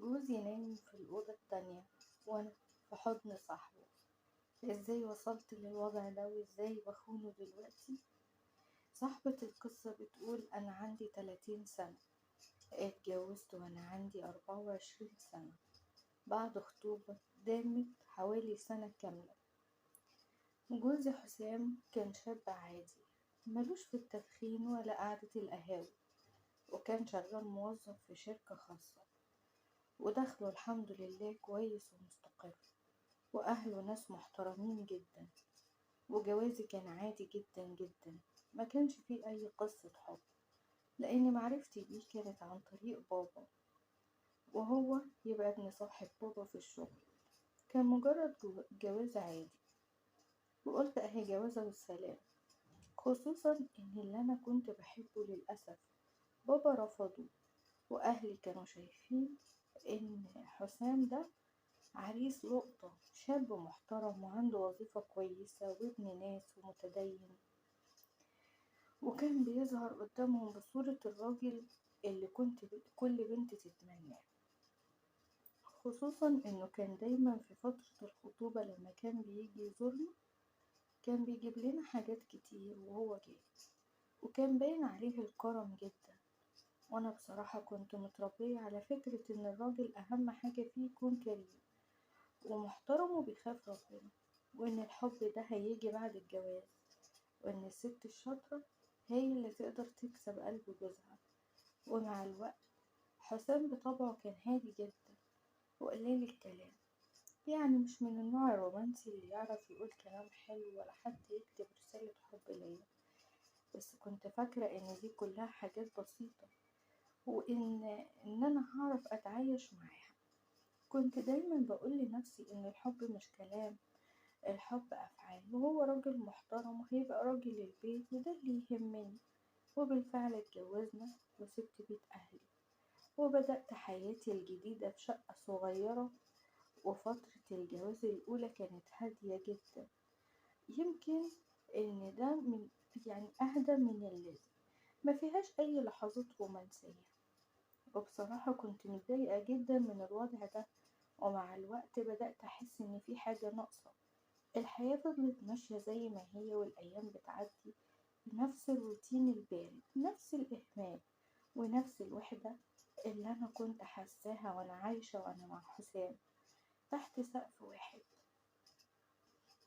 جوزي نايم في الأوضة التانية وأنا في حضن صاحبه. ازاي وصلت للوضع ده وازاي بخونه دلوقتي؟ صاحبة القصة بتقول أنا عندي 30 سنة، اتجوزت وأنا عندي 24 سنة بعد خطوبة دامت حوالي سنة كاملة. جوزي حسام كان شاب عادي، ملوش في التدخين ولا قعدة القهاوي، وكان شغال موظف في شركة خاصة، ودخله الحمد لله كويس ومستقر، وأهله ناس محترمين جدا. وجوازي كان عادي جدا جدا، ما كانش فيه أي قصة حب، لأن معرفتي بيه كانت عن طريق بابا، وهو يبقى ابن صاحب بابا في الشغل. كان مجرد جواز عادي، وقلت أهي جوازة والسلام. خصوصا إن اللي أنا كنت بحبه للأسف بابا رفضه، وأهلي كانوا شايفين إن حسام ده عريس لقطة، شاب محترم وعنده وظيفة كويسة وابن ناس ومتدين، وكان بيظهر قدامهم بصورة الراجل اللي كنت كل بنت تتمناه. خصوصا انه كان دايما في فترة الخطوبة لما كان بيجي يزورنا كان بيجيب لنا حاجات كتير وهو جاي، وكان باين عليه الكرم جدا. وانا بصراحة كنت متربية على فكرة ان الراجل اهم حاجة فيه يكون كريم ومحترم وبيخاف ربنا، وإن الحب ده هيجي بعد الجواز، وإن الست الشاطرة هي اللي تقدر تكسب قلب جوزها. ومع الوقت حسام بطبعه كان هادي جدا وقليل الكلام، يعني مش من النوع الرومانسي اللي يعرف يقول كلام حلو ولا حتى يكتب رسالة حب ليا. بس كنت فاكرة إن دي كلها حاجات بسيطة، وإن أنا هعرف أتعايش معاها. كنت دايما بقول لنفسي إن الحب مش كلام، الحب أفعال، وهو راجل محترم وهيبقى راجل البيت، وده اللي يهمني. وبالفعل اتجوزنا وسبت بيت أهلي، وبدأت حياتي الجديدة في شقة صغيرة. وفترة الجواز الأولى كانت هادية جدا، يمكن إن ده من أهدى من اللازم، ما فيهاش أي لحظات رومانسية. وبصراحة كنت متضايقة جدا من الوضع ده، ومع الوقت بدأت أحس إن في حاجة ناقصة. الحياة فضلت ماشية زي ما هي، والأيام بتعدي بنفس الروتين البارد، نفس الإهمال ونفس الوحدة اللي أنا كنت حاساها وأنا عايشة وأنا مع حسام تحت سقف واحد.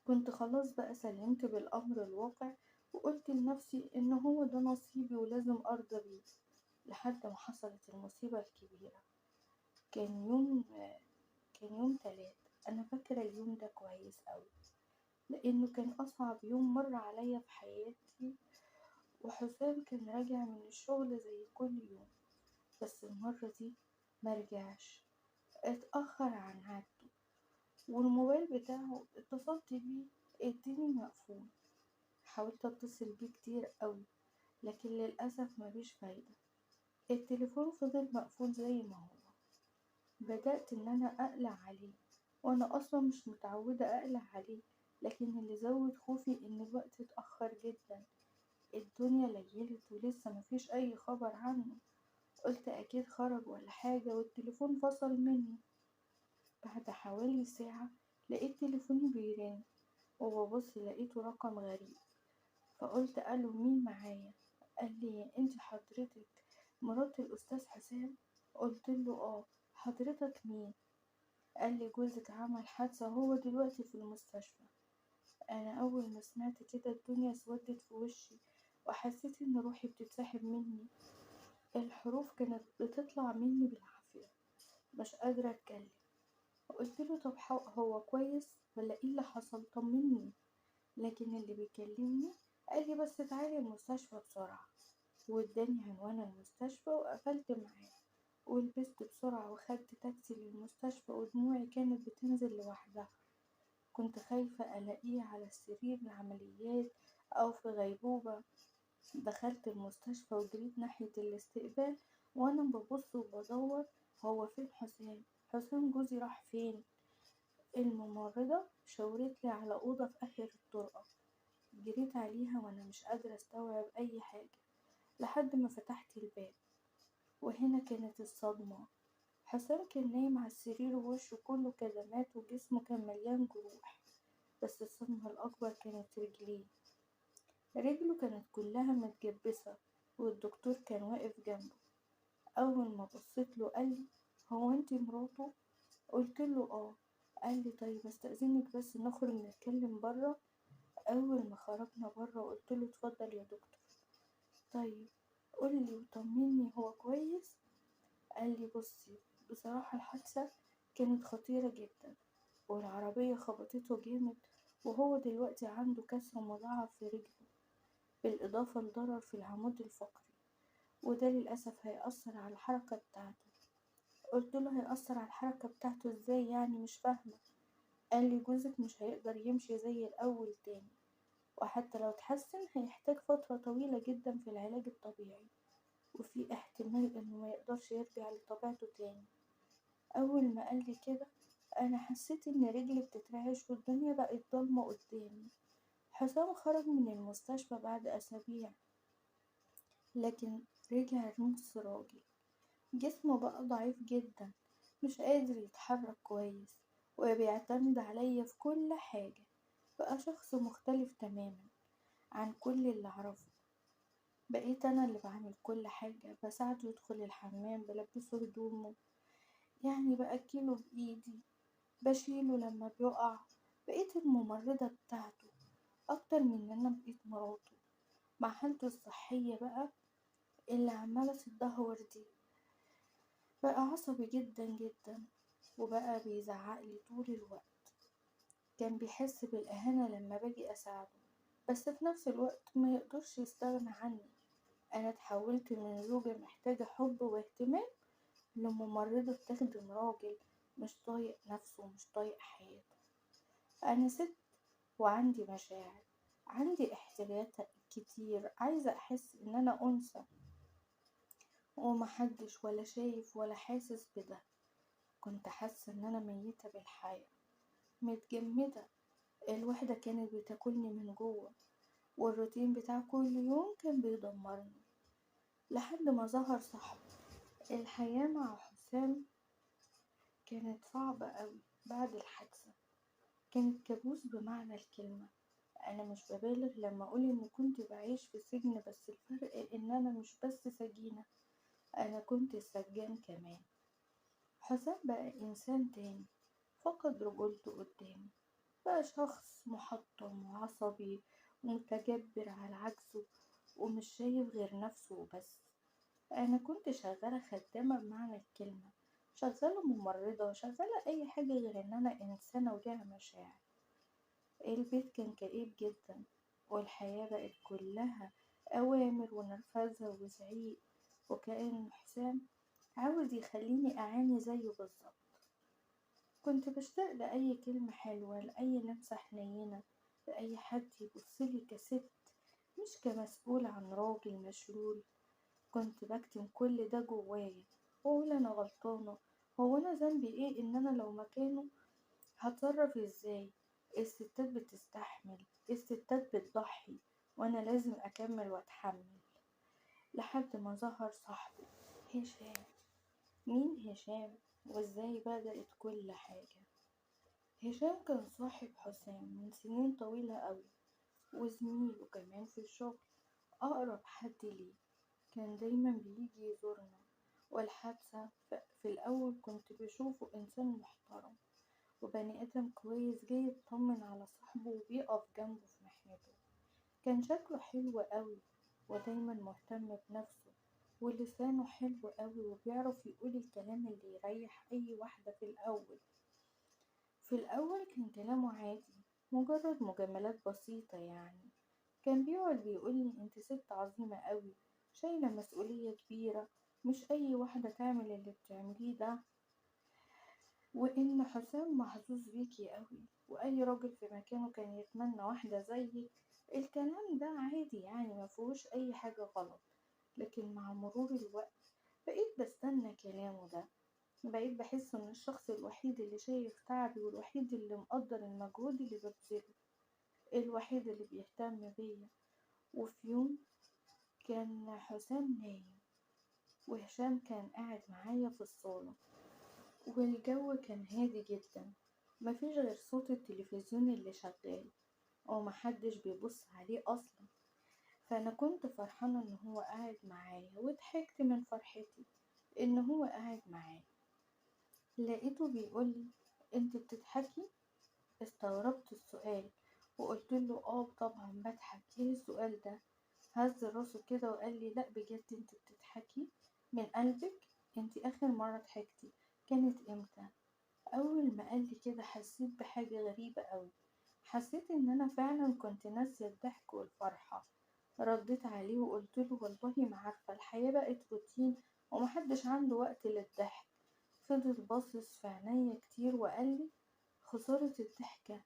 كنت خلاص بقى سلمت بالأمر الواقع، وقلت لنفسي إن هو ده نصيبي ولازم أرضى بيه. لحد ما حصلت المصيبة الكبيرة. كان يوم كان يوم تلات، أنا فاكرة اليوم ده كويس أوي، لأنه كان أصعب يوم مر عليا في حياتي. وحسام كان راجع من الشغل زي كل يوم، بس المرة دي مرجعش، اتأخر عن عادته، والموبايل بتاعه اتصلت بيه اديني مقفول. حاولت اتصل بيه كتير قوي، لكن للأسف مفيش فايدة، التليفون فضل مقفول زي ما هو. بدأت ان انا اقلق عليه، وانا اصلا مش متعودة اقلق عليه، لكن اللي زود خوفي ان الوقت اتأخر جدا، الدنيا ليلت ولسه مفيش اي خبر عنه. قلت اكيد خرج ولا حاجة، والتليفون فصل مني. بعد حوالي ساعة لقيت تليفوني بيرن، وببص لقيته رقم غريب. فقلت الو، مين معايا؟ قال لي انت حضرتك مرات الاستاذ حسام؟ قلت له اه. حضرتك مين؟ قال لي جوزك عمل حادثة، هو دلوقتي في المستشفى. انا اول ما سمعت كده الدنيا اسودت في وشي، وحسيت ان روحي بتتسحب مني، الحروف كانت بتطلع مني بالعافية، مش قادرة اتكلم. قلت له طب هو كويس ولا ايه اللي حصل؟ طمني. لكن اللي بيكلمني قال لي بس تعالي المستشفى بسرعة، واداني عنوان المستشفى، وقفلت معاه ولبست بسرعة وخدت تاكسي للمستشفى، ودموعي كانت بتنزل لوحدها. كنت خايفة ألاقيه على سرير العمليات أو في غيبوبة. دخلت المستشفى وجريت ناحية الاستقبال، وأنا ببص وبدور هو فين حسام. حسام جوزي راح فين؟ الممرضة شاورتلي على أوضة في آخر الطرقة. جريت عليها وأنا مش قادرة أستوعب أي حاجة، لحد ما فتحت الباب. وهنا كانت الصدمة، حسام كان نايم على السرير ووشه كله كدمات وجسمه كان مليان جروح، بس الصدمة الأكبر كانت رجليه. رجله كانت كلها متجبسة، والدكتور كان واقف جنبه. أول ما بصيت له قال لي: هو انتي مراته؟ قلت له اه. قال لي: طيب استأذنك بس نخرج نتكلم برا. أول ما خرجنا برا قلت له: اتفضل يا دكتور. طيب قولي وطمني، هو كويس؟ قال لي: بصي، بصراحة الحادثة كانت خطيرة جدا، والعربية خبطته جامد، وهو دلوقتي عنده كسر مضاعف في رجله، بالإضافة لضرر في العمود الفقري، وده للأسف هيأثر على الحركة بتاعته. قلت له: هيأثر على الحركة بتاعته ازاي يعني؟ مش فاهمة. قال لي: جوزك مش هيقدر يمشي زي الأول تاني، وحتى لو اتحسن هيحتاج فترة طويلة جدا في العلاج الطبيعي، وفي احتمال انه ما يقدرش يرجع لطبيعته تاني. اول ما قال لي كده انا حسيت ان رجلي بتترعش والدنيا بقت ضلمة قدامي. حسام خرج من المستشفى بعد اسابيع، لكن رجع نص راجل. جسمه بقى ضعيف جدا، مش قادر يتحرك كويس، وبيعتمد عليا في كل حاجة. بقى شخص مختلف تماما عن كل اللي اعرفه. بقيت انا اللي بعمل كل حاجة، بساعده يدخل الحمام، بلبسه هدومه، يعني بأكله بإيدي، بشيله لما بيقع. بقيت الممرضة بتاعته أكتر من إن أنا بقيت مراته، مع حالته الصحية بقى اللي عمالة تتدهور دي. بقى عصبي جدا جدا، وبقى بيزعقلي طول الوقت. كان بيحس بالإهانة لما باجي أساعده، بس في نفس الوقت ما يقدرش يستغنى عني. أنا اتحولت من زوجة محتاجة حب واهتمام لممرضة بتخدم راجل مش طايق نفسه ومش طايق حياته. أنا ست وعندي مشاعر، عندي احتياجات كتير، عايزة أحس إن أنا أنثى، ومحدش ولا شايف ولا حاسس بده. كنت حاسة إن أنا ميتة بالحياة، متجمدة. الوحدة كانت بتاكلني من جوه، والروتين بتاع كل يوم كان بيدمرني. لحد ما ظهر صاحبي. الحياة مع حسام كانت صعبة أوي بعد الحادثة، كانت كابوس بمعنى الكلمة. أنا مش ببالغ لما أقول إني كنت بعيش في سجن، بس الفرق إن أنا مش بس سجينة، أنا كنت السجان كمان. حسام بقى إنسان تاني، فقد رجولته قدامي، بقى شخص محطم وعصبي ومتجبر على عجزه، ومش شايف غير نفسه وبس. أنا كنت شغالة خدامة بمعنى الكلمة، شغالة ممرضة، شغالة أي حاجة غير إن أنا إنسانة وليها مشاعر. البيت كان كئيب جدا، والحياة بقت كلها أوامر ونرفزة وزعيق، وكأن حسام عاوز يخليني أعاني زيه بالظبط. كنت بشتاق لأي كلمة حلوة، لأي لمسة حنينة، لأي حد يبصلي كست مش كمسؤول عن راجل مشلول. كنت بكتم كل ده جوايا، وأقول أنا غلطانة. هو أنا ذنبي إيه إن أنا لو مكانه هتصرف إزاي؟ الستات بتستحمل، الستات بتضحي، وأنا لازم أكمل وأتحمل. لحد ما ظهر صاحبي هشام. مين هشام؟ وإزاي بدأت كل حاجة؟ هشام كان صاحب حسام من سنين طويلة أوي، وزميله كمان في الشغل، أقرب حد ليه. كان دايما بيجي يزورنا. والحادثة في الأول كنت بشوفه إنسان محترم وبني آدم كويس، جاي يطمن على صاحبه وبيقف جنبه في محنته. كان شكله حلو قوي، ودايما مهتم بنفسه، ولسانه حلو قوي، وبيعرف يقول الكلام اللي يريح أي واحدة. في الأول كان كلامه عادي، مجرد مجاملات بسيطة يعني. كان بيقعد بيقولي: انت ست عظيمة قوي، شايلة مسؤولية كبيرة، مش أي واحدة تعمل اللي بتعمليه ده، وإن حسام محظوظ بيكي قوي، وأي راجل في مكانه كان يتمنى واحدة زيك. الكلام ده عادي يعني، مفيهوش أي حاجة غلط. لكن مع مرور الوقت بقيت بستنى كلامه ده، بقيت بحس إن الشخص الوحيد اللي شايف تعبي، والوحيد اللي مقدر المجهود اللي ببذله، الوحيد اللي بيهتم بيا. وفي يوم كان حسام نايم، وهشام كان قاعد معايا في الصالة. والجو كان هادي جدا، مفيش غير صوت التلفزيون اللي شغال ومحدش بيبص عليه أصلا. فأنا كنت فرحانة إن هو قاعد معايا وضحكت من فرحتي إن هو قاعد معايا. لقيته بيقولي: انت بتضحكي؟ استغربت السؤال وقلت له: اه طبعا بضحك، ايه السؤال ده؟ هز راسه كده وقال لي: لا بجد انت بتضحكي من قلبك؟ انت اخر مرة ضحكتي كانت امتى؟ اول ما قال لي كده حسيت بحاجة غريبة قوي، حسيت ان انا فعلا كنت ناسية الضحك والفرحة. رديت عليه وقلت له: والله ما عارفة، الحياة بقت روتين ومحدش عنده وقت للضحك. فضل باصص في عينيا كتير وقال لي: خسارة الضحكة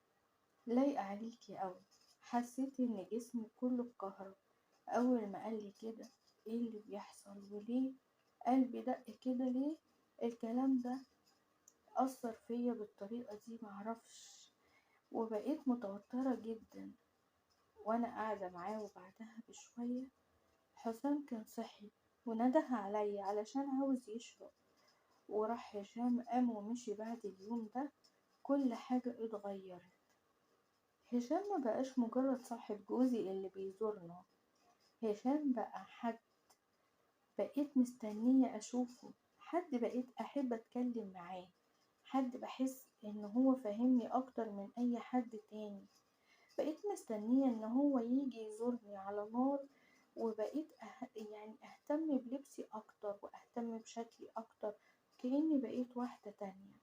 لايقة عليكي أوي. حسيت إن جسمي كله اتكهرب أول ما قال لي كده. إيه اللي بيحصل وليه؟ قلبي دق كده ليه؟ الكلام ده أثر فيا بالطريقة دي معرفش، وبقيت متوترة جدا وأنا قاعدة معاه. وبعدها بشوية حسام كان صحي ونده عليا علشان عاوز يشرب، وراح هشام قام ومشي. بعد اليوم ده كل حاجة اتغيرت. هشام ما بقاش مجرد صاحب جوزي اللي بيزورنا، هشام بقى حد بقيت مستنية أشوفه، حد بقيت أحب أتكلم معاه، حد بحس إن هو فاهمني أكتر من أي حد تاني. بقيت مستنية إن هو يجي يزورني على نار، وبقيت يعني أهتم بلبسي أكتر وأهتم بشكلي أكتر، كأني بقيت واحدة تانية.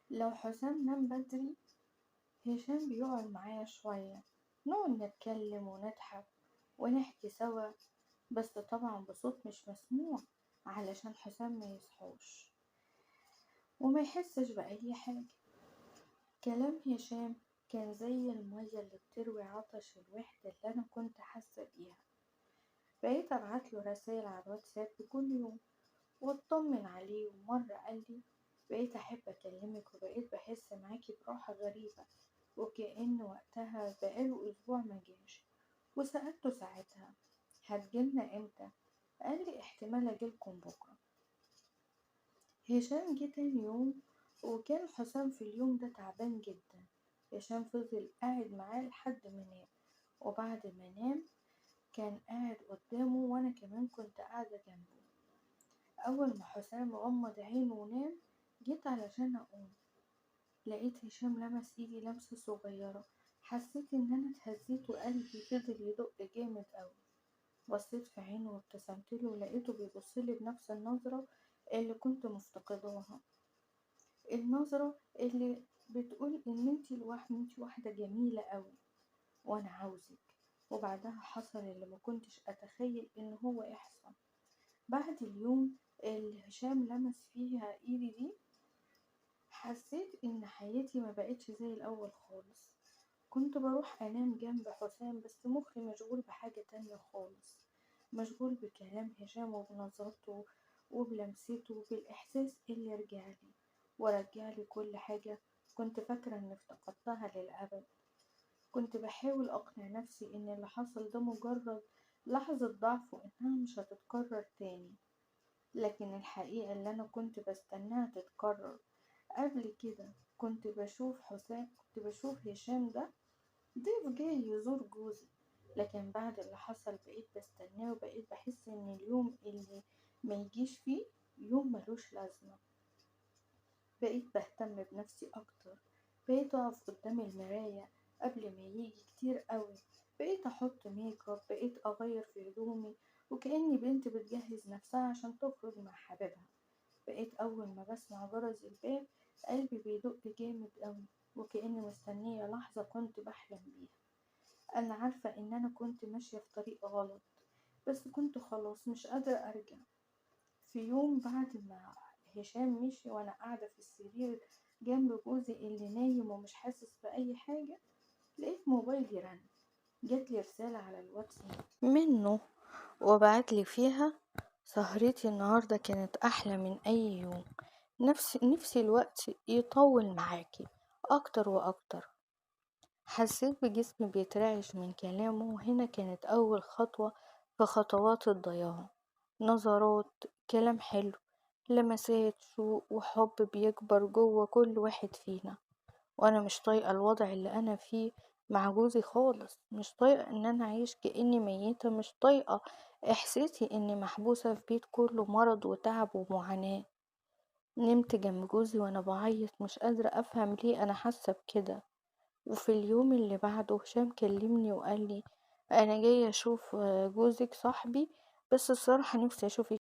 لو حسام نام بدري هشام بيقعد معايا شوية، نقعد نتكلم ونضحك ونحكي سوا، بس طبعا بصوت مش مسموع علشان حسام ما يصحوش وما يحسش بأي حاجة. كلام هشام كان زي المية اللي بتروي عطش الوحدة اللي أنا كنت حاسة بيها. بقيت أبعتله رسايل على الواتساب كل يوم واطمن عليه. ومرة قالي: بقيت أحب أكلمك وبقيت بحس معاكي براحة غريبة، وكأن وقتها بقاله أسبوع ما جاش. وسألته ساعتها: هتجيلنا امتى؟ قالي: احتمال أجيلكم بكرة. هشام جه تاني يوم وكان حسام في اليوم ده تعبان جدا. هشام فضل قاعد معاه لحد ما نام، وبعد ما نام كان قاعد قدامه وأنا كمان كنت قاعدة جنبه. أول ما حسام غمض عينه ونام جيت علشان أقوم، لقيت هشام لمس ايدي لمسة صغيرة. حسيت ان انا اتهزيت وقلبي فضل يدق جامد اوي. بصيت في عينه وابتسمتله ولقيته بيبصلي بنفس النظرة اللي كنت مفتقداها، النظرة اللي بتقول ان انتي واحدة جميلة اوي وانا عاوزك. وبعدها حصل اللي ما كنتش اتخيل ان هو يحصل. بعد اليوم اللي هشام لمس فيها ايدي دي حسيت ان حياتي ما بقتش زي الاول خالص. كنت بروح انام جنب حسام بس مخي مشغول بحاجة تانية خالص، مشغول بكلام هشام وبنظرته وبلمسته وبالاحساس اللي رجعلي ورجعلي كل حاجة كنت فاكرة اني افتقدتها للأبد. كنت بحاول اقنع نفسي ان اللي حصل ده مجرد لحظة ضعف وانها مش هتتكرر تاني، لكن الحقيقة اللي انا كنت بستناها تتكرر. قبل كده كنت بشوف هشام ده ضيف جاي يزور جوزي، لكن بعد اللي حصل بقيت بستناه وبقيت بحس ان اليوم اللي ما يجيش فيه يوم ملوش لازمة. بقيت بهتم بنفسي اكتر، بقيت اقف قدام المراية قبل ما يجي كتير قوي، بقيت احط ميك اب، بقيت اغير في هدومي وكأني بنت بتجهز نفسها عشان تخرج مع حبيبها. بقيت أول ما بسمع جرس الباب قلبي بيدق جامد أوي، وكأني مستنية لحظة كنت بحلم بيها. أنا عارفة إن أنا كنت ماشية في طريق غلط، بس كنت خلاص مش قادرة أرجع. في يوم بعد ما هشام مشي وأنا قاعدة في السرير جنب جوزي اللي نايم ومش حاسس بأي حاجة، لقيت موبايلي رن. جاتلي رسالة على الواتساب منه وبعتلي فيها: سهرتي النهاردة كانت أحلى من أي يوم، نفسي الوقت يطول معاكي أكتر وأكتر. حسيت بجسمي بيترعش من كلامه، وهنا كانت أول خطوة في خطوات الضياع. نظرات، كلام حلو، لمسات شوق وحب بيكبر جوه كل واحد فينا. وانا مش طايقة الوضع اللي انا فيه مع جوزي خالص، مش طايقة ان انا اعيش كأني ميتة، مش طايقة احساسي اني محبوسة في بيت كله مرض وتعب ومعاناة. نمت جنب جوزي وانا بعيط، مش قادرة افهم ليه انا حاسة بكده. وفي اليوم اللي بعده هشام كلمني وقال لي: انا جاي اشوف جوزك صاحبي، بس الصراحة نفسي اشوفك